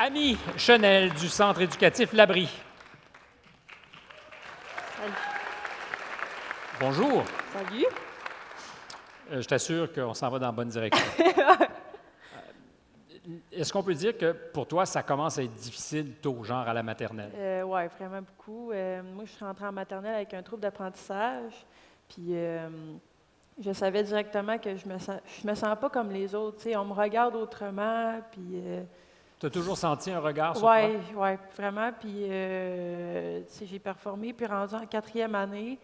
Amy Chenel du Centre éducatif L'Abri. Salut. Bonjour. Salut. Je t'assure qu'on s'en va dans la bonne direction. Est-ce qu'on peut dire que pour toi, ça commence à être difficile tôt, genre à la maternelle? Oui, vraiment beaucoup. Moi, je suis rentrée en maternelle avec un trouble d'apprentissage, puis je savais directement que je me sens pas comme les autres. Tu sais, on me regarde autrement, puis... Tu as toujours senti un regard sur toi? Oui, vraiment. Puis, tu sais, j'ai performé, puis rendu en 4e année,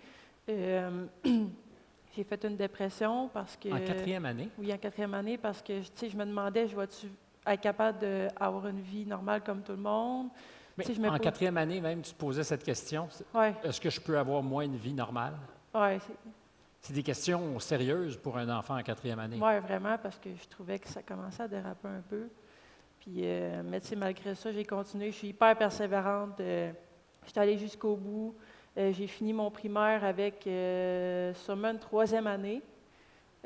j'ai fait une dépression parce que... En 4e année? Oui, en 4e année, parce que, tu sais, je me demandais, je vais-tu être capable d'avoir une vie normale comme tout le monde? Mais Tu sais, en 4e année même, tu te posais cette question. Oui, Est-ce que je peux avoir moi une vie normale? oui, C'est des questions sérieuses pour un enfant en 4e année. ouais, vraiment, parce que je trouvais que ça commençait à déraper un peu. Puis, mais tu sais, malgré ça, j'ai continué. Je suis hyper persévérante. Je suis allée jusqu'au bout. J'ai fini mon primaire avec sûrement une 3e année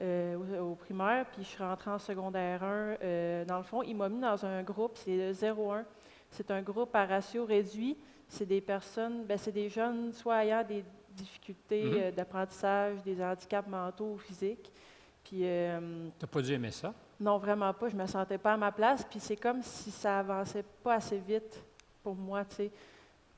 au primaire. Puis, je suis rentrée en secondaire 1. Dans le fond, il m'a mis dans un groupe, c'est le 0-1. C'est un groupe à ratio réduit. C'est des personnes, c'est des jeunes, soit ayant des difficultés d'apprentissage, des handicaps mentaux ou physiques. Puis, Tu n'as pas dû aimer ça? non, vraiment pas. Je me sentais pas à ma place. Puis c'est comme si ça avançait pas assez vite pour moi, tu sais.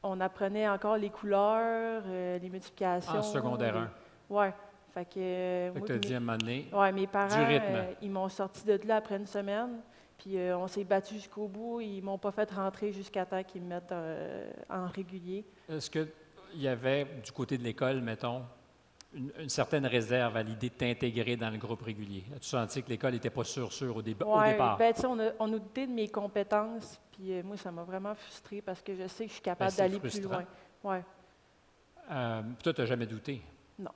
On apprenait encore les couleurs, les multiplications. En secondaire 1. Oui. Fait que, Fait moi, que tu as dit à un moment donné, ouais, mes parents, rythme. ils m'ont sorti de là après une semaine. Puis on s'est battu jusqu'au bout. Ils m'ont pas fait rentrer jusqu'à temps qu'ils me mettent en régulier. est-ce qu'il y avait, du côté de l'école, mettons, une certaine réserve à l'idée de t'intégrer dans le groupe régulier? As-tu senti que l'école n'était pas sûre au départ? Ben, tu sais, on nous doutait de mes compétences, puis moi, ça m'a vraiment frustrée parce que je sais que je suis capable c'est d'aller plus frustrant. loin. Ouais. Toi, tu n'as jamais douté? Non.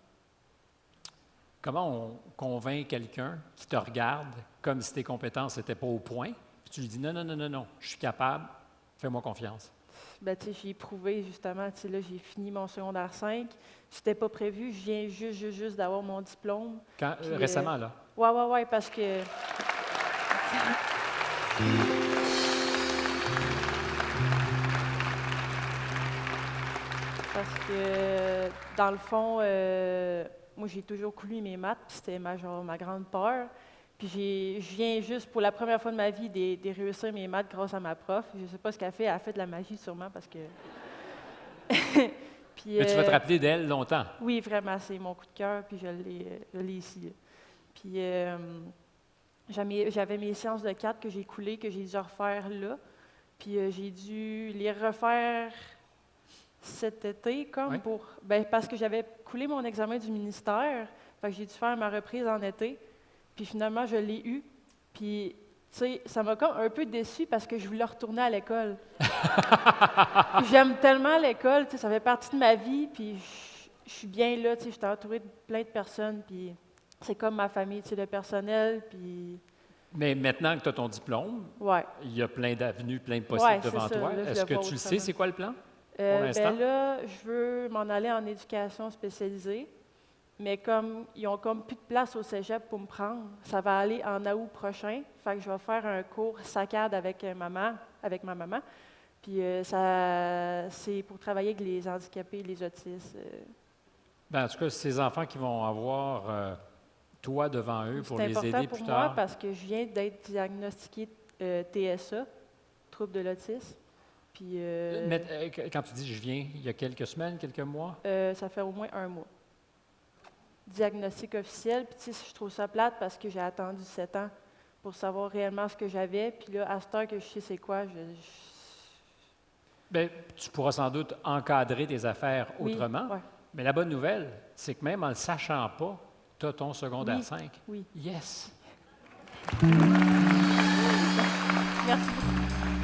Comment on convainc quelqu'un qui te regarde comme si tes compétences n'étaient pas au point, puis tu lui dis non, je suis capable, fais-moi confiance? Ben, tu sais, j'ai prouvé justement, tu sais, là, j'ai fini mon secondaire 5. C'était pas prévu, je viens juste d'avoir mon diplôme. Puis, Récemment, là? Ouais, parce que. Parce que, dans le fond, moi, j'ai toujours coulu mes maths, puis c'était ma grande peur. Puis je viens juste, pour la première fois de ma vie, de réussir mes maths grâce à ma prof. Je ne sais pas ce qu'elle a fait de la magie sûrement, parce que... Puis, Mais tu vas te rappeler d'elle longtemps. oui, vraiment, c'est mon coup de cœur, puis je l'ai ici. Là. Puis j'avais mes séances de 4 que j'ai coulées, que j'ai dû refaire là. Puis j'ai dû les refaire cet été, comme Oui. pour... parce que j'avais coulé mon examen du ministère, fait que j'ai dû faire ma reprise en été. Puis finalement, je l'ai eu. Puis, tu sais, ça m'a comme un peu déçue parce que je voulais retourner à l'école. J'aime tellement l'école, tu sais, ça fait partie de ma vie, puis je suis bien là, tu sais, je suis entourée de plein de personnes, puis c'est comme ma famille, tu sais, le personnel, puis... Mais maintenant que tu as ton diplôme, Ouais. il y a plein d'avenues, plein de possibles Ouais, c'est devant ça, toi. là, je Est-ce le que vois tu le sais, autrement. c'est quoi le plan pour l'instant? Là, je veux m'en aller en éducation spécialisée, mais comme ils ont comme plus de place au cégep pour me prendre, ça va aller en août prochain. Fait que je vais faire un cours saccade avec ma maman. Puis c'est pour travailler avec les handicapés, les autistes. En tout cas, ces enfants qui vont avoir toi devant eux pour les C'est aider important plus pour tard. moi parce que je viens d'être diagnostiquée TSA, trouble de l'autisme. Puis Mais quand tu dis je viens, il y a quelques semaines, quelques mois? ça fait au moins 1 mois. Diagnostic officiel. Puis tu sais, je trouve ça plate parce que j'ai attendu 7 ans pour savoir réellement ce que j'avais. Puis là, à cette heure que je sais c'est quoi, Bien, tu pourras sans doute encadrer tes affaires Oui, autrement. ouais. Mais la bonne nouvelle, c'est que même en ne le sachant pas, tu as ton secondaire Oui, 5. oui. Yes! Merci beaucoup.